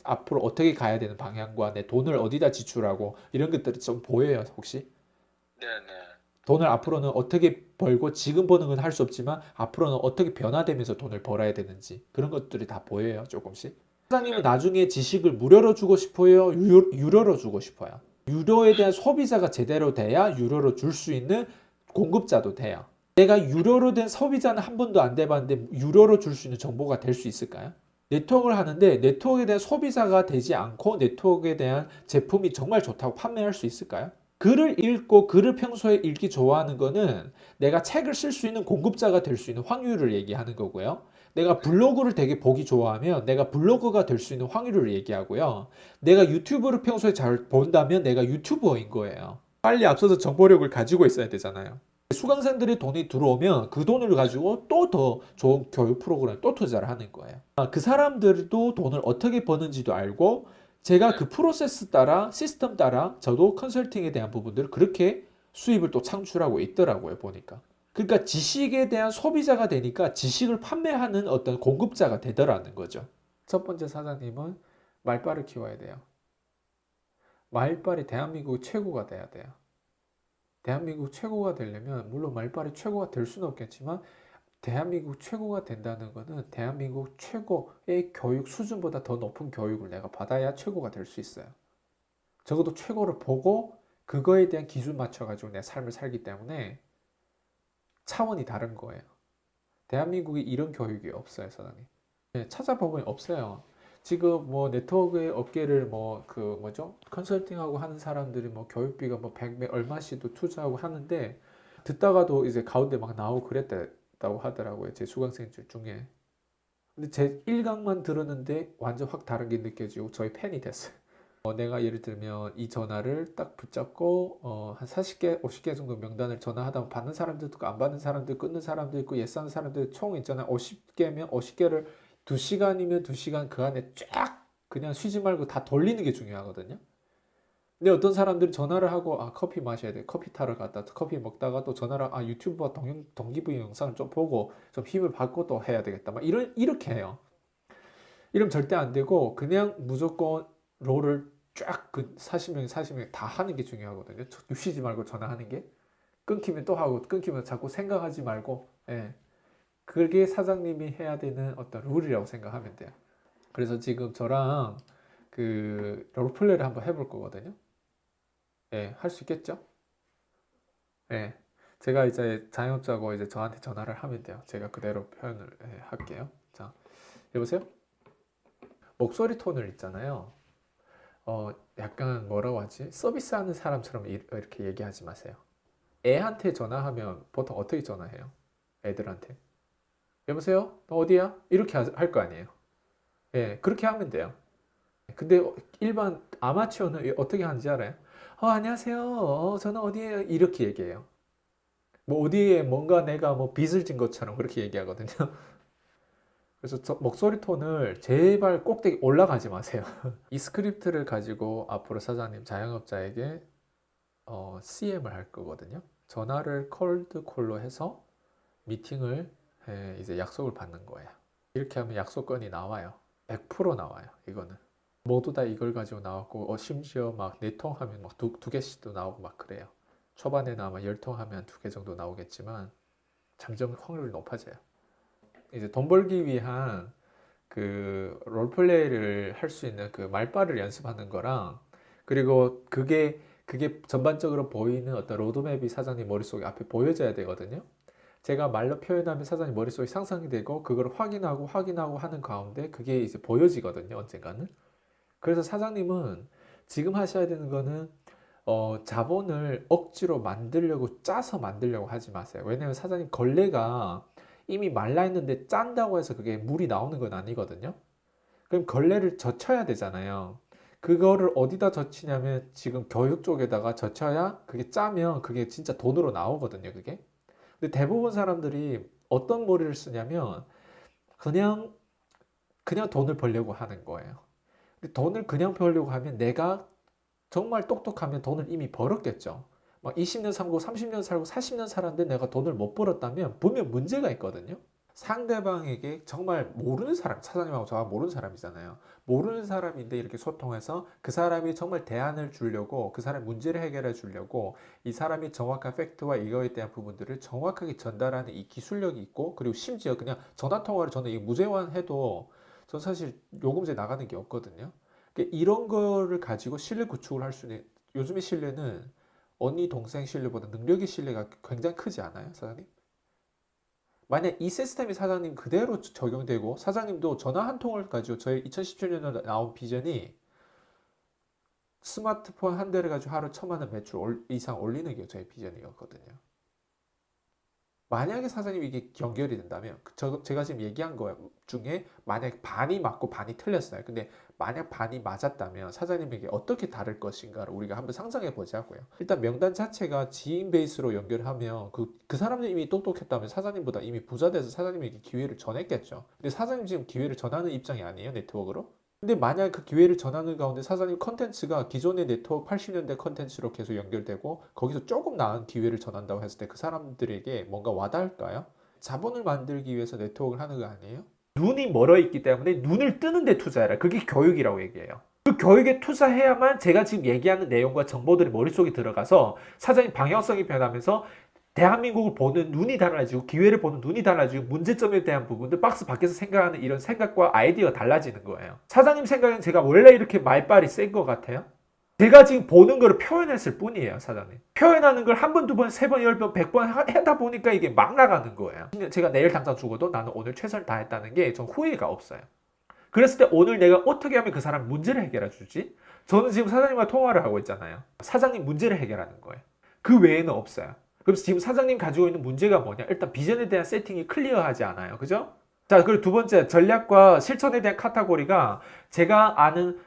앞으로 어떻게 가야 되는 방향과 내 돈을 어디다 지출하고 이런 것들이 좀 보여요, 혹시? 네네. 돈을 앞으로는 어떻게 벌고 지금 버는 건 할 수 없지만 앞으로는 어떻게 변화되면서 돈을 벌어야 되는지 그런 것들이 다 보여요, 조금씩. 사장님은 네네. 나중에 지식을 무료로 주고 싶어요? 유료로 주고 싶어요? 유료에 대한 소비자가 제대로 돼야 유료로 줄 수 있는 공급자도 돼요. 내가 유료로 된 소비자는 한 번도 안 돼봤는데 유료로 줄 수 있는 정보가 될 수 있을까요? 네트워크를 하는데 네트워크에 대한 소비자가 되지 않고 네트워크에 대한 제품이 정말 좋다고 판매할 수 있을까요? 글을 읽고 글을 평소에 읽기 좋아하는 거는 내가 책을 쓸 수 있는 공급자가 될 수 있는 확률을 얘기하는 거고요. 내가 네. 블로그를 되게 보기 좋아하면 내가 블로거가 될 수 있는 확률을 얘기하고요. 내가 유튜브를 평소에 잘 본다면 내가 유튜버인 거예요. 빨리 앞서서 정보력을 가지고 있어야 되잖아요. 수강생들이 돈이 들어오면 그 돈을 가지고 또 더 좋은 교육 프로그램에 또 투자를 하는 거예요. 그 사람들도 돈을 어떻게 버는지도 알고 제가 네. 그 프로세스 따라 시스템 따라 저도 컨설팅에 대한 부분들을 그렇게 수입을 또 창출하고 있더라고요, 보니까. 그러니까 지식에 대한 소비자가 되니까 지식을 판매하는 어떤 공급자가 되더라는 거죠. 첫 번째 사장님은 말빨을 키워야 돼요. 말빨이 대한민국 최고가 돼야 돼요. 대한민국 최고가 되려면 물론 말빨이 최고가 될 수는 없겠지만 대한민국 최고가 된다는 것은 대한민국 최고의 교육 수준보다 더 높은 교육을 내가 받아야 최고가 될 수 있어요. 적어도 최고를 보고 그거에 대한 기준 맞춰가지고 내 삶을 살기 때문에 차원이 다른 거예요. 대한민국에 이런 교육이 없어요, 사장님. 네, 찾아보면 없어요. 지금 뭐 네트워크의 업계를 뭐 그 뭐죠? 컨설팅하고 하는 사람들이 뭐 교육비가 뭐 백 얼마씩도 투자하고 하는데 듣다가도 이제 가운데 막 나오고 그랬다고 하더라고요. 제 수강생들 중에. 근데 제 일강만 들었는데 완전 확 다른 게 느껴지고 저희 팬이 됐어요. 내가 예를 들면 이 전화를 딱 붙잡고 한 40개, 50개 정도 명단을 전화하다 보면 받는 사람들도 있고 안 받는 사람도 있고 끊는 사람도 있고 예스하는 사람들 총 있잖아요. 50개면 50개를 2시간이면 2시간 그 안에 쫙 그냥 쉬지 말고 다 돌리는 게 중요하거든요. 근데 어떤 사람들이 전화를 하고 커피 마셔야 돼. 커피 타러 갔다 커피 먹다가 또 전화를 유튜브와 동기부여 영상을 좀 보고 좀 힘을 받고 또 해야 되겠다. 막 이렇게 해요. 이러면 절대 안 되고 그냥 무조건 롤을 쫙 그 40명 다 하는 게 중요하거든요. 쉬지 말고 전화하는 게. 끊기면 또 하고 끊기면 자꾸 생각하지 말고 예. 그게 사장님이 해야 되는 어떤 룰이라고 생각하면 돼요. 그래서 지금 저랑 그 롤플레이를 한번 해볼 거거든요. 예, 할 수 있겠죠? 예. 제가 이제 자영업자고 이제 저한테 전화를 하면 돼요. 제가 그대로 표현을 할게요. 자, 여보세요? 목소리 톤을 있잖아요. 약간 뭐라고 하지? 서비스하는 사람처럼 이렇게 얘기하지 마세요. 애한테 전화하면 보통 어떻게 전화해요? 애들한테. 여보세요? 너 어디야? 이렇게 할 거 아니에요. 예, 그렇게 하면 돼요. 근데 일반 아마추어는 어떻게 하는지 알아요? 안녕하세요. 저는 어디에요? 이렇게 얘기해요. 뭐 어디에 뭔가 내가 뭐 빚을 진 것처럼 그렇게 얘기하거든요. 그래서 저 목소리 톤을 제발 꼭대기 올라가지 마세요. 이 스크립트를 가지고 앞으로 사장님 자영업자에게 CM을 할 거거든요. 전화를 콜드 콜로 해서 미팅을 이제 약속을 받는 거예요. 이렇게 하면 약속건이 나와요. 100% 나와요. 이거는. 모두 다 이걸 가지고 나왔고 심지어 막 4통 하면 막 두 개씩도 나오고 막 그래요. 초반에는 아마 10통 하면 2개 정도 나오겠지만 점점 확률이 높아져요. 이제 돈 벌기 위한 그 롤플레이를 할 수 있는 그 말빨을 연습하는 거랑 그리고 그게 전반적으로 보이는 어떤 로드맵이 사장님 머릿속에 앞에 보여져야 되거든요. 제가 말로 표현하면 사장님 머릿속에 상상이 되고 그걸 확인하고 하는 가운데 그게 이제 보여지거든요, 언젠가는. 그래서 사장님은 지금 하셔야 되는 거는 자본을 억지로 만들려고 짜서 만들려고 하지 마세요. 왜냐면 사장님 걸레가 이미 말라 있는데 짠다고 해서 그게 물이 나오는 건 아니거든요. 그럼 걸레를 젖혀야 되잖아요. 그거를 어디다 젖히냐면 지금 교육 쪽에다가 젖혀야 그게 짜면 그게 진짜 돈으로 나오거든요, 그게. 근데 대부분 사람들이 어떤 머리를 쓰냐면 그냥 돈을 벌려고 하는 거예요. 근데 돈을 그냥 벌려고 하면 내가 정말 똑똑하면 돈을 이미 벌었겠죠. 막 20년 살고 30년 살고 40년 살았는데 내가 돈을 못 벌었다면 분명 문제가 있거든요. 상대방에게 정말 모르는 사람, 사장님하고 저하고 모르는 사람이잖아요. 모르는 사람인데 이렇게 소통해서 그 사람이 정말 대안을 주려고, 그 사람의 문제를 해결해 주려고 이 사람이 정확한 팩트와 이거에 대한 부분들을 정확하게 전달하는 이 기술력이 있고, 그리고 심지어 그냥 전화통화를 저는 이 무제한 해도 전 사실 요금제 나가는 게 없거든요. 그러니까 이런 거를 가지고 신뢰 구축을 할 수 있는, 요즘의 신뢰는 언니 동생 신뢰보다 능력의 신뢰가 굉장히 크지 않아요, 사장님? 만약 이 시스템이 사장님 그대로 적용되고 사장님도 전화 한 통을 가지고 저희 2017년에 나온 비전이 스마트폰 한 대를 가지고 하루 1,000만 원 매출 이상 올리는 게 저희 비전이었거든요. 만약에 사장님이 이게 연결이 된다면 제가 지금 얘기한 거 중에 만약 반이 맞고 반이 틀렸어요. 근데 만약 반이 맞았다면 사장님에게 어떻게 다를 것인가를 우리가 한번 상상해 보자고요. 일단 명단 자체가 지인 베이스로 연결하면 그 사람들이 이미 똑똑했다면 사장님보다 이미 부자 돼서 사장님에게 기회를 전했겠죠. 근데 사장님 지금 기회를 전하는 입장이 아니에요, 네트워크로? 근데 만약 그 기회를 전하는 가운데 사장님 컨텐츠가 기존의 네트워크 80년대 컨텐츠로 계속 연결되고 거기서 조금 나은 기회를 전한다고 했을 때 그 사람들에게 뭔가 와닿을까요? 자본을 만들기 위해서 네트워크를 하는 거 아니에요? 눈이 멀어 있기 때문에 눈을 뜨는 데 투자해라. 그게 교육이라고 얘기해요. 그 교육에 투자해야만 제가 지금 얘기하는 내용과 정보들이 머릿속에 들어가서 사장님 방향성이 변하면서 대한민국을 보는 눈이 달라지고 기회를 보는 눈이 달라지고 문제점에 대한 부분들 박스 밖에서 생각하는 이런 생각과 아이디어가 달라지는 거예요. 사장님 생각엔 제가 원래 이렇게 말빨이 센 것 같아요? 제가 지금 보는 거를 표현했을 뿐이에요, 사장님. 표현하는 걸 한 번, 두 번, 세 번, 열 번, 100번 하다 보니까 이게 막 나가는 거예요. 제가 내일 당장 죽어도 나는 오늘 최선을 다했다는 게 전 후회가 없어요. 그랬을 때 오늘 내가 어떻게 하면 그 사람 문제를 해결해 주지? 저는 지금 사장님과 통화를 하고 있잖아요. 사장님 문제를 해결하는 거예요. 그 외에는 없어요. 그래서 지금 사장님 가지고 있는 문제가 뭐냐? 일단 비전에 대한 세팅이 클리어하지 않아요. 그죠? 자, 그리고 두 번째, 전략과 실천에 대한 카테고리가 제가 아는,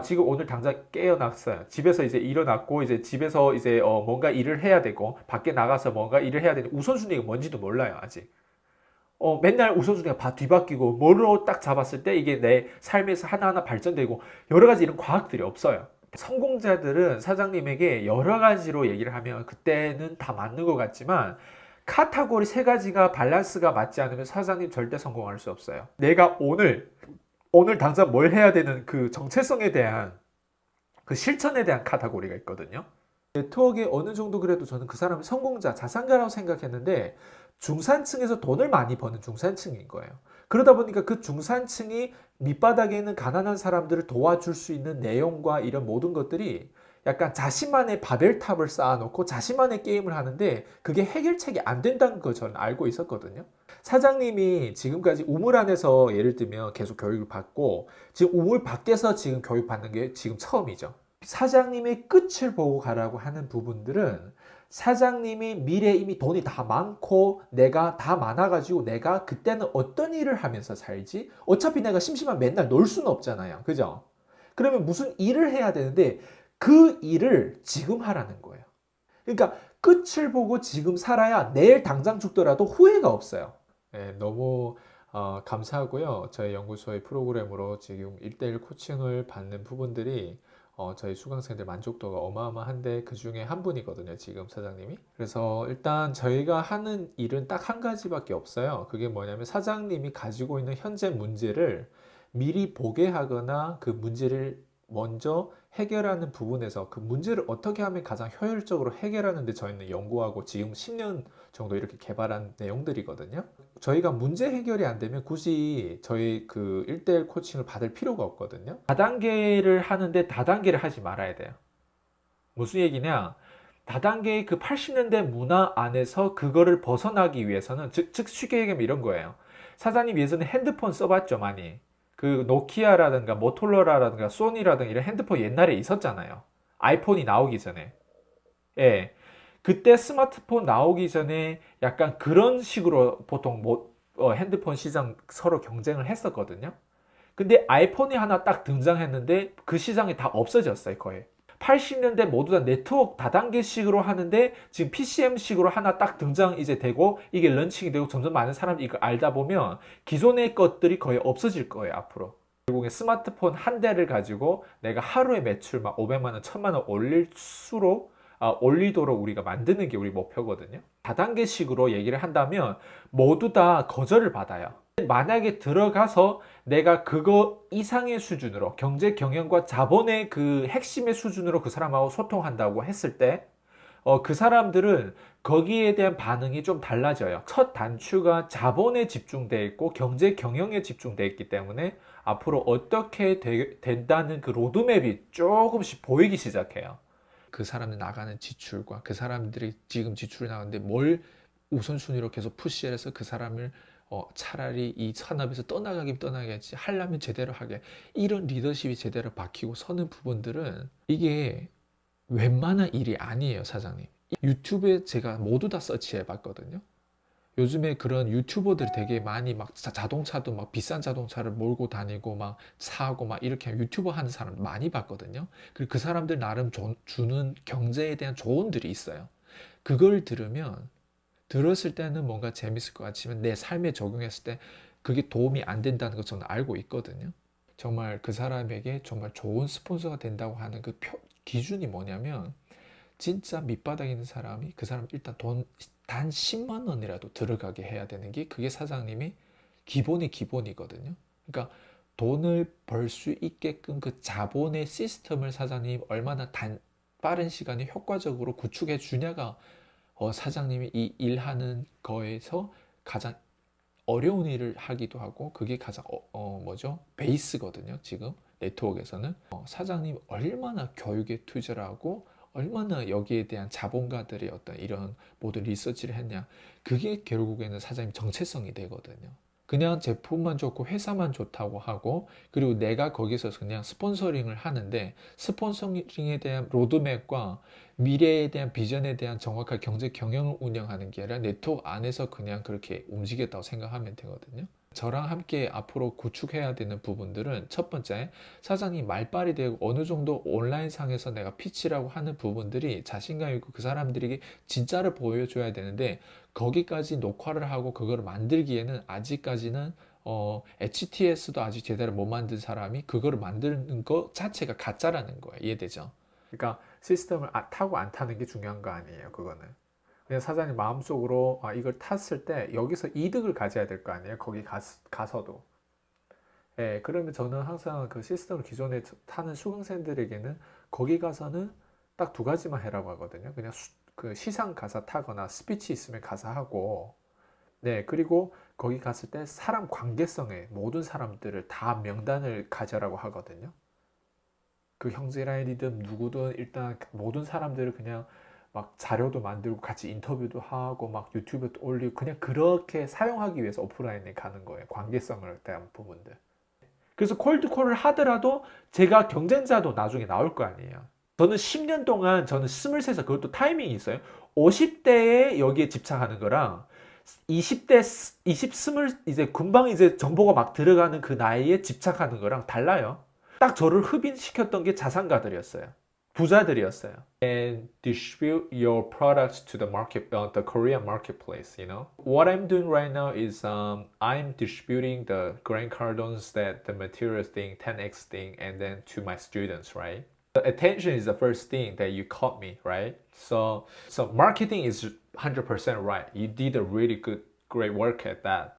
지금 오늘 당장 깨어났어요. 집에서 이제 일어났고, 이제 집에서 이제 뭔가 일을 해야 되고, 밖에 나가서 뭔가 일을 해야 되는 우선순위가 뭔지도 몰라요, 아직. 맨날 우선순위가 뒤바뀌고, 뭐로 딱 잡았을 때 이게 내 삶에서 하나하나 발전되고, 여러 가지 이런 과학들이 없어요. 성공자들은 사장님에게 여러 가지로 얘기를 하면 그때는 다 맞는 것 같지만 카테고리 세 가지가 밸런스가 맞지 않으면 사장님 절대 성공할 수 없어요. 내가 오늘 당장 뭘 해야 되는 그 정체성에 대한 그 실천에 대한 카테고리가 있거든요. 네트워크에 어느 정도 그래도 저는 그 사람이 성공자, 자산가라고 생각했는데 중산층에서 돈을 많이 버는 중산층인 거예요. 그러다 보니까 그 중산층이 밑바닥에 있는 가난한 사람들을 도와줄 수 있는 내용과 이런 모든 것들이 약간 자신만의 바벨탑을 쌓아놓고 자신만의 게임을 하는데 그게 해결책이 안 된다는 걸 저는 알고 있었거든요. 사장님이 지금까지 우물 안에서 예를 들면 계속 교육을 받고 지금 우물 밖에서 지금 교육받는 게 지금 처음이죠. 사장님의 끝을 보고 가라고 하는 부분들은 사장님이 미래에 이미 돈이 다 많고 내가 다 많아가지고 내가 그때는 어떤 일을 하면서 살지? 어차피 내가 심심하면 맨날 놀 수는 없잖아요. 그죠? 그러면 무슨 일을 해야 되는데 그 일을 지금 하라는 거예요. 그러니까 끝을 보고 지금 살아야 내일 당장 죽더라도 후회가 없어요. 네, 너무 감사하고요. 저희 연구소의 프로그램으로 지금 1대1 코칭을 받는 부분들이 저희 수강생들 만족도가 어마어마한데 그 중에 한 분이거든요. 지금 사장님이. 그래서 일단 저희가 하는 일은 딱 한 가지밖에 없어요. 그게 뭐냐면 사장님이 가지고 있는 현재 문제를 미리 보게 하거나 그 문제를 먼저 해결하는 부분에서 그 문제를 어떻게 하면 가장 효율적으로 해결하는데 저희는 연구하고 지금 10년 정도 이렇게 개발한 내용들이거든요. 저희가 문제 해결이 안 되면 굳이 저희 그 1대1 코칭을 받을 필요가 없거든요. 다단계를 하는데 다단계를 하지 말아야 돼요. 무슨 얘기냐? 다단계의 그 80년대 문화 안에서 그거를 벗어나기 위해서는 즉 쉽게 얘기하면 이런 거예요. 사장님 예전에 핸드폰 써봤죠, 많이. 그 노키아라든가 모토로라라든가 소니라든가 이런 핸드폰 옛날에 있었잖아요. 아이폰이 나오기 전에. 예. 그때 스마트폰 나오기 전에 약간 그런 식으로 보통 핸드폰 시장 서로 경쟁을 했었거든요. 근데 아이폰이 하나 딱 등장했는데 그 시장이 다 없어졌어요, 거의. 80년대 모두 다 네트워크 다단계식으로 하는데 지금 PCM식으로 하나 딱 등장 이제 되고 이게 런칭이 되고 점점 많은 사람들이 이걸 알다 보면 기존의 것들이 거의 없어질 거예요, 앞으로. 결국에 스마트폰 한 대를 가지고 내가 하루에 매출 막 500만 원, 1000만 원 올릴수록 올리도록 우리가 만드는 게 우리 목표거든요. 다단계식으로 얘기를 한다면 모두 다 거절을 받아요. 만약에 들어가서 내가 그거 이상의 수준으로 경제 경영과 자본의 그 핵심의 수준으로 그 사람하고 소통한다고 했을 때 그 사람들은 거기에 대한 반응이 좀 달라져요. 첫 단추가 자본에 집중되어 있고 경제 경영에 집중되어 있기 때문에 앞으로 어떻게 된다는 그 로드맵이 조금씩 보이기 시작해요. 그 사람이 나가는 지출과 그 사람들이 지금 지출이 나가는데 뭘 우선순위로 계속 푸시를 해서 그 사람을 차라리 이 산업에서 떠나가겠지 하려면 제대로 하게, 이런 리더십이 제대로 박히고 서는 부분들은 이게 웬만한 일이 아니에요, 사장님. 유튜브에 제가 모두 다 서치해 봤거든요. 요즘에 그런 유튜버들이 되게 많이 막 자동차도 막 비싼 자동차를 몰고 다니고 막 사고 막 이렇게 유튜버 하는 사람 많이 봤거든요. 그리고 그 사람들 나름 주는 경제에 대한 조언들이 있어요. 그걸 들었을 때는 뭔가 재밌을 것 같지만 내 삶에 적용했을 때 그게 도움이 안 된다는 걸 저는 알고 있거든요. 정말 그 사람에게 정말 좋은 스폰서가 된다고 하는 그 기준이 뭐냐면, 진짜 밑바닥에 있는 사람이 그 사람 일단 돈 단 10만 원이라도 들어가게 해야 되는 게 그게 사장님이 기본이거든요. 그러니까 돈을 벌 수 있게끔 그 자본의 시스템을 사장님이 얼마나 빠른 시간에 효과적으로 구축해 주냐가 사장님이 이 일하는 거에서 가장 어려운 일을 하기도 하고 그게 가장 뭐죠? 베이스거든요. 지금 네트워크에서는 사장님 얼마나 교육에 투자를 하고 얼마나 여기에 대한 자본가들의 어떤 이런 모든 리서치를 했냐, 그게 결국에는 사장님 정체성이 되거든요. 그냥 제품만 좋고 회사만 좋다고 하고 그리고 내가 거기서 그냥 스폰서링을 하는데 스폰서링에 대한 로드맵과 미래에 대한 비전에 대한 정확한 경제 경영을 운영하는 게 아니라 네트워크 안에서 그냥 그렇게 움직였다고 생각하면 되거든요. 저랑 함께 앞으로 구축해야 되는 부분들은, 첫 번째, 사장님 말빨이 되고 어느 정도 온라인상에서 내가 피치라고 하는 부분들이 자신감 있고 그 사람들에게 진짜를 보여줘야 되는데, 거기까지 녹화를 하고 그걸 만들기에는 아직까지는 HTS도 아직 제대로 못 만든 사람이 그거를 만드는 것 자체가 가짜라는 거예요. 이해되죠? 그러니까 시스템을 타고 안 타는 게 중요한 거 아니에요. 그거는 그냥 사장님 마음속으로 이걸 탔을 때 여기서 이득을 가져야 될 거 아니에요. 거기 가서도. 예, 그러면 저는 항상 그 시스템을 기존에 타는 수강생들에게는 거기 가서는 딱 두 가지만 해라고 하거든요. 그냥 그 시상 가사 타거나 스피치 있으면 가사 하고, 네, 그리고 거기 갔을 때 사람 관계성에 모든 사람들을 다 명단을 가져라고 하거든요. 그 형제라인이든 누구든 일단 모든 사람들을 그냥 막 자료도 만들고 같이 인터뷰도 하고 막 유튜브에 올리고 그냥 그렇게 사용하기 위해서 오프라인에 가는 거예요. 관계성을 대한 부분들. 그래서 콜드콜을 하더라도 제가 경쟁자도 나중에 나올 거 아니에요. 저는 10년 동안 저는 23살, 그것도 타이밍이 있어요. 50대에 여기에 집착하는 거랑 20대, 20 이제 금방 이제 정보가 막 들어가는 그 나이에 집착하는 거랑 달라요. 딱 저를 흡인시켰던 게 자산가들이었어요. 부자들이었어요. And distribute your products to the the Korean marketplace. You know, what I'm doing right now is I'm distributing the Grant Cardone's that the materials thing, 10x thing, and then to my students, right? The attention is the first thing that you caught me, right? So marketing is 100% right. You did a really great work at that.